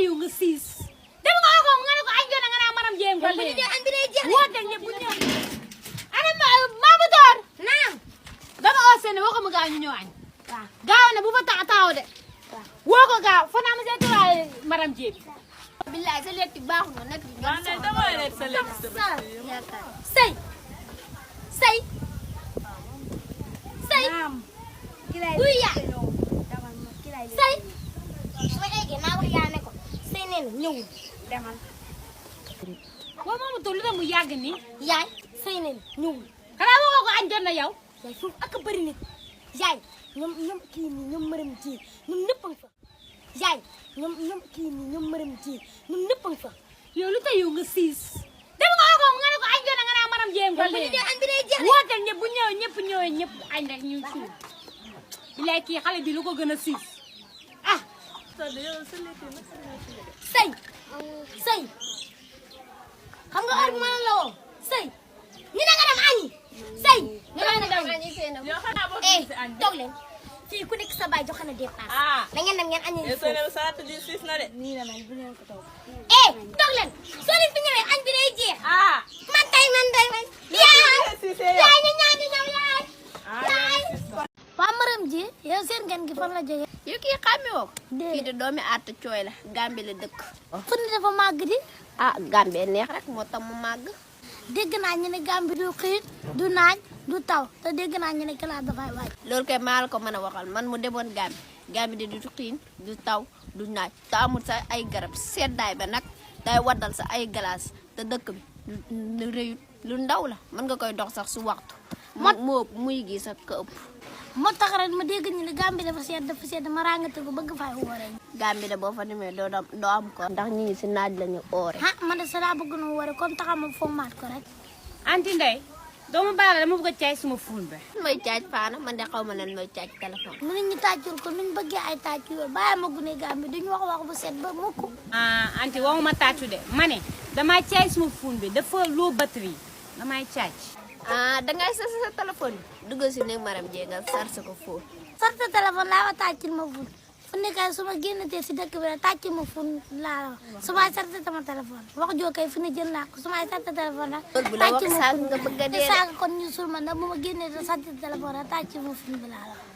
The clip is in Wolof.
tayu nga siis dem nga ko nga ne ko añ jona nga naa maram jéem ko léegi woote ñëpp bu ñëw ana maamu door naam dama oo seen woo ko mu gaaw ñu ñëw añ gaaw ne bu fa taaw de woo ko gaaw fa naa ma see tuwaay maram jéem billaay sa lekk baaxul nga nekk dama lekk sa lekk sëy sëy sëy buy yaa sëy su ma eggee naa wax yaa ne ko sëy nee na ñëwul demal waaw moomu toll lu mu yàgg nii yaay sëy nee na ñëwul xanaa waxoo ko añ jot na yow yaay foofu ak bëri nit yaay ñoom kii nii ñoom mërëm ji ñoom ñëpp a nga fa yaay ñoom kii nii ñoom mërëm ji ñoom ñëpp a nga fa yow lu tax yow nga siis dem nga ko nga ne ko añ jot na nga naa maram jéem ko léegi woote ñëpp bu ñëwee ñëpp añ rek ñu suur bilaay kii xale bi lu ko gën a siis ah sëy sëy xam nga heure bi ma la woo sëy ñu ne nga dem añi sëy nga dem añi toog leen fii ku nekk sa baay joxe na dépense da ngeen dem ngeen añi toog leen soo leen fi ñëwee añ bi day jeex man tey yaay ñu ñaan di ñëw yaay waa maram ji yow seen gan gi fan la jógee yow kii xàmme woo ko kii de doomi atta cooy la Gambie la dëkk fu ne dafa màgg di Gambie neex rek moo tax mu màgg dégg naa ñu ne Gambie du xiit du naaj du taw te dégg naa ñu ne Qu'Allah dafay waaj loolu kay maa la ko mën a waxal man mu demoon Gambie de du xiin du taw du naaj te amul sa ay garab seddaay ba nag day waddal sa ay glace te dëkk bi lu rëyut lu ndaw la mën nga koy dox sax su waxtu moo muy gi sax ka ëpp moo tax rek ma dégg ñu ne Gambie dafa sedd ma ràngate ko bëgg fay woore Gambie de boo fa demee doo am ko ndax ñi ngi si naaj la ñu oore man de sa laa bëgg na woore comme taxam ma fommaat ko rek anti ndey doomu baala dama bëgg a caaj suma fuun ba mooy caaj faana man de xaw ma leen mooy caaj téléphone mu nit ñi tàccul ko nuñ bëggee ay tàcc yooyu bàyyi ma gune Gambie duñu wax bu set ba mukk anti waxuma tàccu de ma ne damaa caaj suma fuun bi dafa loo batterie damay caaj dangay sa téléphone bi dugg si néeg maram jee nga sarse ko fóon sarse téléphone laa wa tàccil ma fun fu nekkay su ma génnatee si dëkk bi rek tàcc ma fun laa la wax su may sarse sama téléphone wax joo kay fu ne jël naa ko su may sarse téléphone rek bu la wax saag nga bëgg a dee saaga kon ñu sul ma ndax bu ma génnee sarse téléphone rek tàcc ma fun bi laa la wax